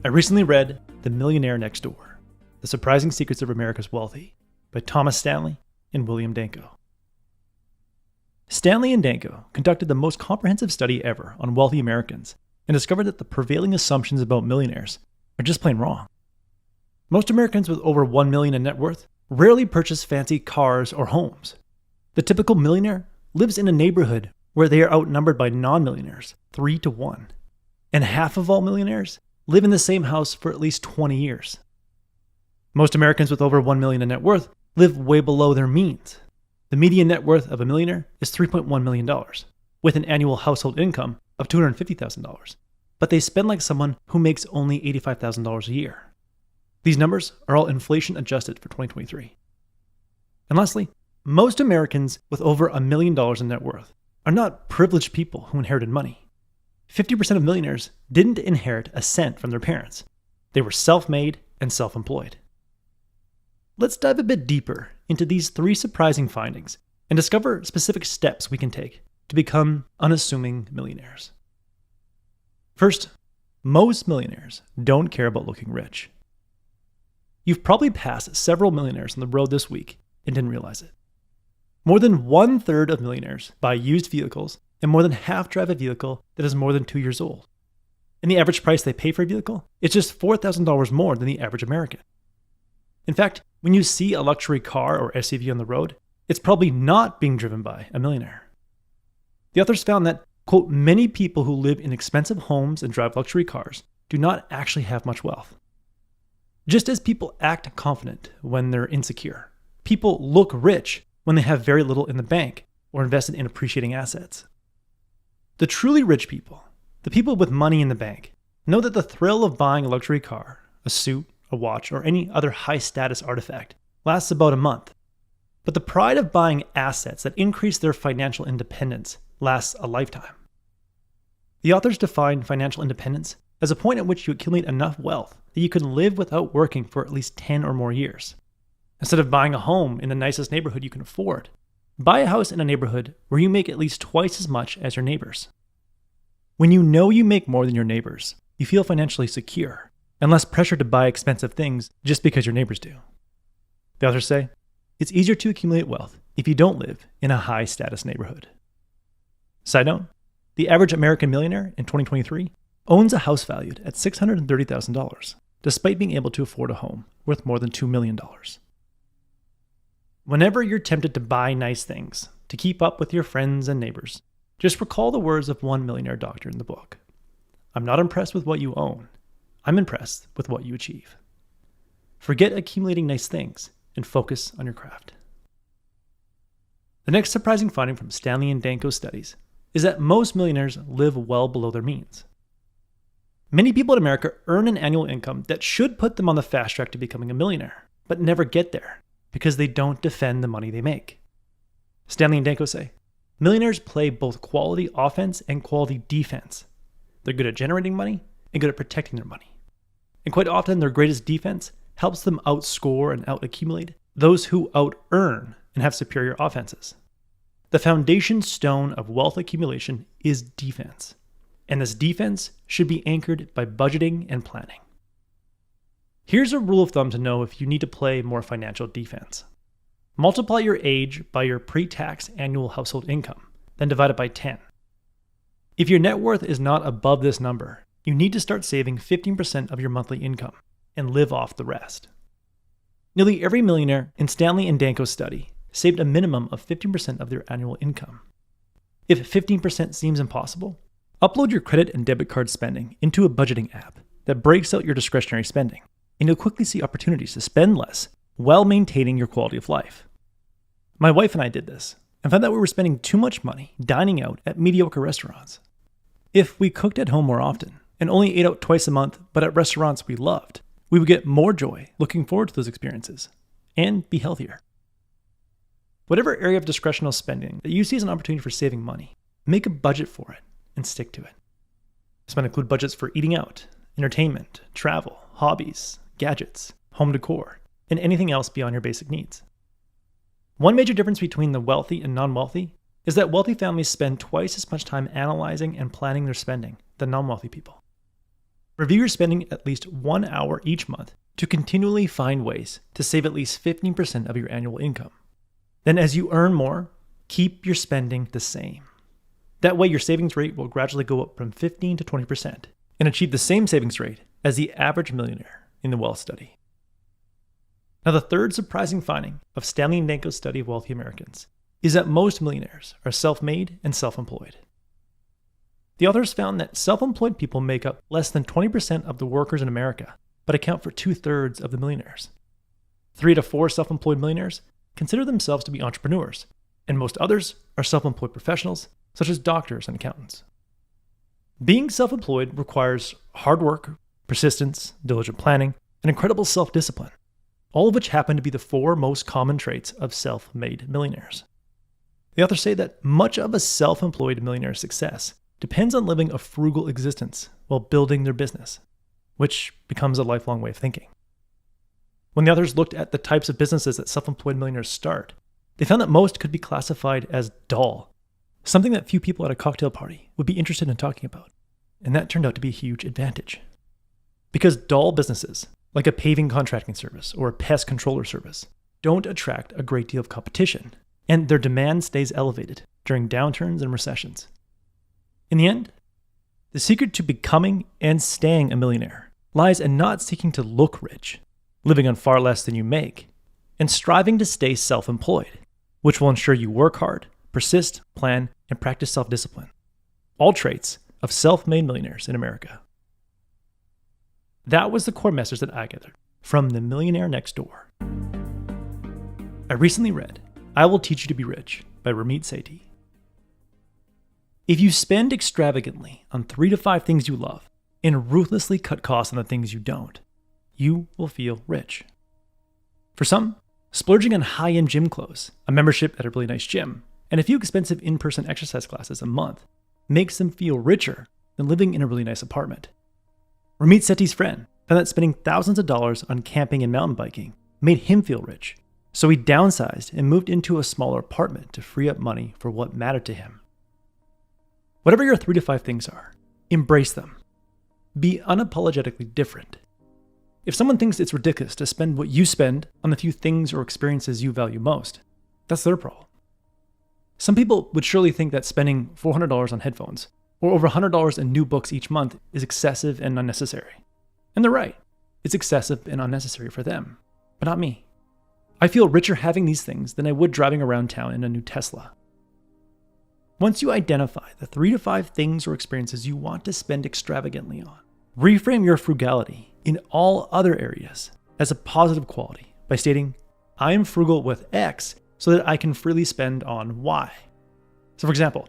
I recently read The Millionaire Next Door: The Surprising Secrets of America's Wealthy by Thomas Stanley and William Danko. Stanley and Danko conducted the most comprehensive study ever on wealthy Americans and discovered that the prevailing assumptions about millionaires are just plain wrong. Most Americans with over $1 million in net worth rarely purchase fancy cars or homes. The typical millionaire lives in a neighborhood where they are outnumbered by non-millionaires 3-1. And half of all millionaires live in the same house for at least 20 years. Most Americans with over $1 million in net worth live way below their means. The median net worth of a millionaire is $3.1 million, with an annual household income of $250,000. But they spend like someone who makes only $85,000 a year. These numbers are all inflation adjusted for 2023. And lastly, most Americans with over $1 million in net worth are not privileged people who inherited money. 50% of millionaires didn't inherit a cent from their parents. They were self-made and self-employed. Let's dive a bit deeper into these 3 surprising findings and discover specific steps we can take to become unassuming millionaires. First, most millionaires don't care about looking rich. You've probably passed several millionaires on the road this week and didn't realize it. More than 1/3 of millionaires buy used vehicles, and more than half drive a vehicle that is more than 2 years old. And the average price they pay for a vehicle is just $4,000 more than the average American. In fact, when you see a luxury car or SUV on the road, it's probably not being driven by a millionaire. The authors found that, quote, many people who live in expensive homes and drive luxury cars do not actually have much wealth. Just as people act confident when they're insecure, people look rich when they have very little in the bank or invested in appreciating assets. The truly rich people, the people with money in the bank, know that the thrill of buying a luxury car, a suit, a watch, or any other high-status artifact lasts about a month. But the pride of buying assets that increase their financial independence lasts a lifetime. The authors define financial independence as a point at which you accumulate enough wealth that you can live without working for at least 10 or more years. Instead of buying a home in the nicest neighborhood you can afford, buy a house in a neighborhood where you make at least twice as much as your neighbors. When you know you make more than your neighbors, you feel financially secure and less pressure to buy expensive things just because your neighbors do. The authors say, it's easier to accumulate wealth if you don't live in a high-status neighborhood. Side note, the average American millionaire in 2023 owns a house valued at $630,000, despite being able to afford a home worth more than $2 million. Whenever you're tempted to buy nice things to keep up with your friends and neighbors, just recall the words of one millionaire doctor in the book. I'm not impressed with what you own. I'm impressed with what you achieve. Forget accumulating nice things and focus on your craft. The next surprising finding from Stanley and Danko's studies is that most millionaires live well below their means. Many people in America earn an annual income that should put them on the fast track to becoming a millionaire, but never get there because they don't defend the money they make. Stanley and Danko say, millionaires play both quality offense and quality defense. They're good at generating money and good at protecting their money. And quite often, their greatest defense helps them outscore and out-accumulate those who out-earn and have superior offenses. The foundation stone of wealth accumulation is defense. And this defense should be anchored by budgeting and planning. Here's a rule of thumb to know if you need to play more financial defense. Multiply your age by your pre-tax annual household income, then divide it by 10. If your net worth is not above this number, you need to start saving 15% of your monthly income and live off the rest. Nearly every millionaire in Stanley and Danko's study saved a minimum of 15% of their annual income. If 15% seems impossible, upload your credit and debit card spending into a budgeting app that breaks out your discretionary spending, and you'll quickly see opportunities to spend less while maintaining your quality of life. My wife and I did this and found that we were spending too much money dining out at mediocre restaurants. If we cooked at home more often and only ate out twice a month but at restaurants we loved, we would get more joy looking forward to those experiences and be healthier. Whatever area of discretional spending that you see as an opportunity for saving money, make a budget for it and stick to it. This might include budgets for eating out, entertainment, travel, hobbies, gadgets, home decor, and anything else beyond your basic needs. One major difference between the wealthy and non-wealthy is that wealthy families spend twice as much time analyzing and planning their spending than non-wealthy people. Review your spending at least 1 hour each month to continually find ways to save at least 15% of your annual income. Then as you earn more, keep your spending the same. That way your savings rate will gradually go up from 15 to 20% and achieve the same savings rate as the average millionaire in the wealth study. Now, the third surprising finding of Stanley & Danko's study of wealthy Americans is that most millionaires are self-made and self-employed. The authors found that self-employed people make up less than 20% of the workers in America, but account for 2/3 of the millionaires. 3 to 4 self-employed millionaires consider themselves to be entrepreneurs, and most others are self-employed professionals, such as doctors and accountants. Being self-employed requires hard work, persistence, diligent planning, and incredible self-discipline, all of which happen to be the 4 most common traits of self-made millionaires. The authors say that much of a self-employed millionaire's success depends on living a frugal existence while building their business, which becomes a lifelong way of thinking. When the authors looked at the types of businesses that self-employed millionaires start, they found that most could be classified as dull, something that few people at a cocktail party would be interested in talking about. And that turned out to be a huge advantage. Because dull businesses, like a paving contracting service or a pest controller service, don't attract a great deal of competition, and their demand stays elevated during downturns and recessions. In the end, the secret to becoming and staying a millionaire lies in not seeking to look rich, living on far less than you make, and striving to stay self-employed, which will ensure you work hard, persist, plan, and practice self-discipline. All traits of self-made millionaires in America. That was the core message that I gathered from The Millionaire Next Door. I recently read I Will Teach You to Be Rich by Ramit Sethi. If you spend extravagantly on 3 to 5 things you love and ruthlessly cut costs on the things you don't, you will feel rich. For some, splurging on high-end gym clothes, a membership at a really nice gym, and a few expensive in-person exercise classes a month makes them feel richer than living in a really nice apartment. Ramit Sethi's friend found that spending thousands of dollars on camping and mountain biking made him feel rich, so he downsized and moved into a smaller apartment to free up money for what mattered to him. Whatever your 3 to 5 things are, embrace them. Be unapologetically different. If someone thinks it's ridiculous to spend what you spend on the few things or experiences you value most, that's their problem. Some people would surely think that spending $400 on headphones or over $100 in new books each month is excessive and unnecessary. And they're right. It's excessive and unnecessary for them, but not me. I feel richer having these things than I would driving around town in a new Tesla. Once you identify the 3 to 5 things or experiences you want to spend extravagantly on, reframe your frugality in all other areas as a positive quality by stating, I am frugal with X so that I can freely spend on Y. So for example,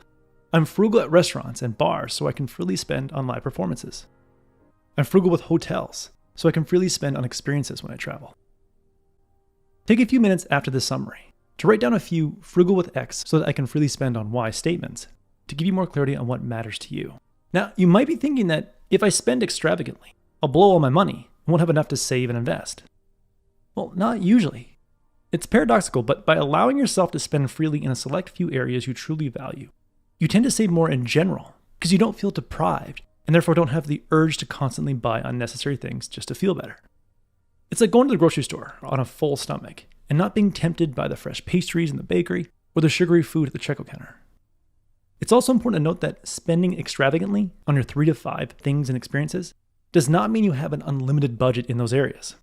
I'm frugal at restaurants and bars so I can freely spend on live performances. I'm frugal with hotels so I can freely spend on experiences when I travel. Take a few minutes after this summary to write down a few frugal with X so that I can freely spend on Y statements to give you more clarity on what matters to you. Now, you might be thinking that if I spend extravagantly, I'll blow all my money and won't have enough to save and invest. Well, not usually. It's paradoxical, but by allowing yourself to spend freely in a select few areas you truly value, you tend to save more in general because you don't feel deprived and therefore don't have the urge to constantly buy unnecessary things just to feel better. It's like going to the grocery store on a full stomach and not being tempted by the fresh pastries in the bakery or the sugary food at the checkout counter. It's also important to note that spending extravagantly on your 3 to 5 things and experiences does not mean you have an unlimited budget in those areas.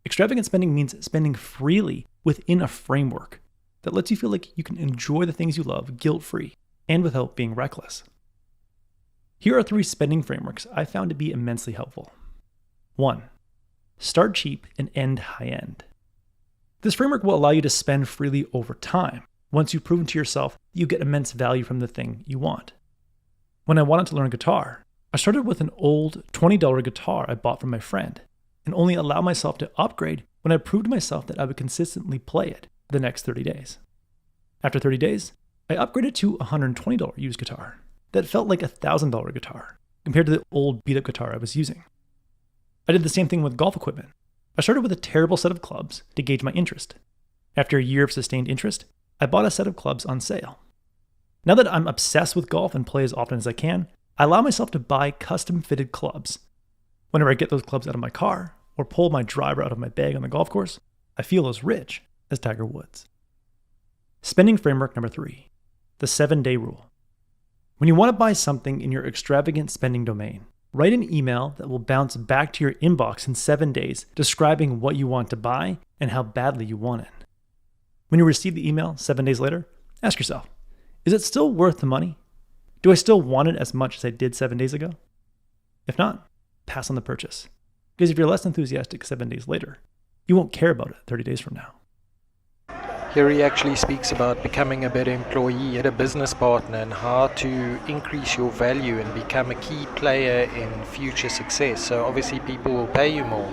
Extravagant spending means spending freely within a framework that lets you feel like you can enjoy the things you love guilt-free and without being reckless. Here are 3 spending frameworks I found to be immensely helpful. 1. Start cheap and end high-end. This framework will allow you to spend freely over time once you've proven to yourself that you get immense value from the thing you want. When I wanted to learn guitar, I started with an old $20 guitar I bought from my friend and only allowed myself to upgrade when I proved to myself that I would consistently play it for the next 30 days. After 30 days, I upgraded to a $120 used guitar that felt like a $1,000 guitar compared to the old beat-up guitar I was using. I did the same thing with golf equipment. I started with a terrible set of clubs to gauge my interest. After a year of sustained interest, I bought a set of clubs on sale. Now that I'm obsessed with golf and play as often as I can, I allow myself to buy custom-fitted clubs. Whenever I get those clubs out of my car or pull my driver out of my bag on the golf course, I feel as rich as Tiger Woods. Spending framework number 3, the 7-day rule. When you want to buy something in your extravagant spending domain, write an email that will bounce back to your inbox in 7 days describing what you want to buy and how badly you want it. When you receive the email 7 days later, ask yourself, is it still worth the money? Do I still want it as much as I did 7 days ago? If not, pass on the purchase. Because if you're less enthusiastic 7 days later, you won't care about it 30 days from now. Here he actually speaks about becoming a better employee and a business partner and how to increase your value and become a key player in future success. So obviously people will pay you more.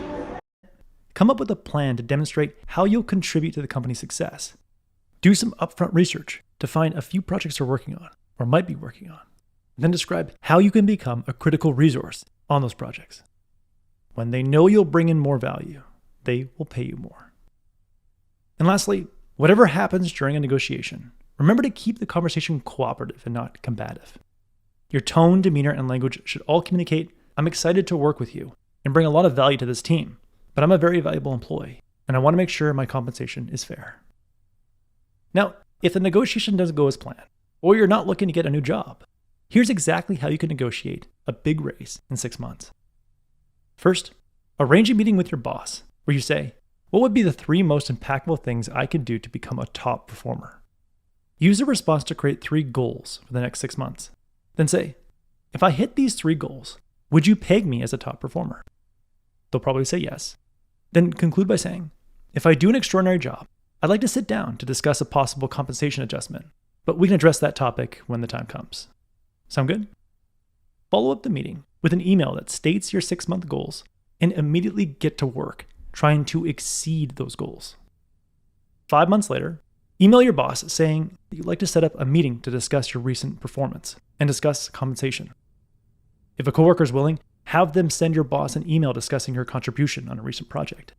Come up with a plan to demonstrate how you'll contribute to the company's success. Do some upfront research to find a few projects you're working on or might be working on. Then describe how you can become a critical resource on those projects. When they know you'll bring in more value, they will pay you more. And lastly, whatever happens during a negotiation, remember to keep the conversation cooperative and not combative. Your tone, demeanor, and language should all communicate, I'm excited to work with you and bring a lot of value to this team, but I'm a very valuable employee, and I want to make sure my compensation is fair. Now, if the negotiation doesn't go as planned, or you're not looking to get a new job, here's exactly how you can negotiate a big raise in 6 months. First, arrange a meeting with your boss where you say, what would be the 3 most impactful things I could do to become a top performer? Use a response to create 3 goals for the next 6 months. Then say, if I hit these 3 goals, would you peg me as a top performer? They'll probably say yes. Then conclude by saying, if I do an extraordinary job, I'd like to sit down to discuss a possible compensation adjustment, but we can address that topic when the time comes. Sound good? Follow up the meeting with an email that states your 6-month goals and immediately get to work trying to exceed those goals. 5 months later, email your boss saying that you'd like to set up a meeting to discuss your recent performance and discuss compensation. If a coworker is willing, have them send your boss an email discussing your contribution on a recent project.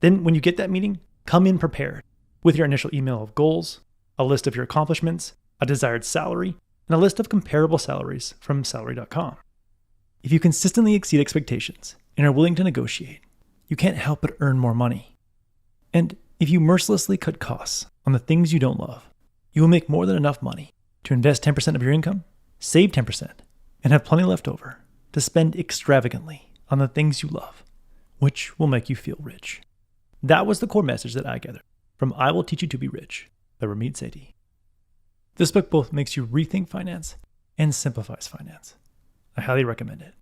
Then when you get that meeting, come in prepared with your initial email of goals, a list of your accomplishments, a desired salary, and a list of comparable salaries from salary.com. If you consistently exceed expectations and are willing to negotiate, you can't help but earn more money. And if you mercilessly cut costs on the things you don't love, you will make more than enough money to invest 10% of your income, save 10%, and have plenty left over to spend extravagantly on the things you love, which will make you feel rich. That was the core message that I gathered from I Will Teach You to Be Rich by Ramit Sethi. This book both makes you rethink finance and simplifies finance. I highly recommend it.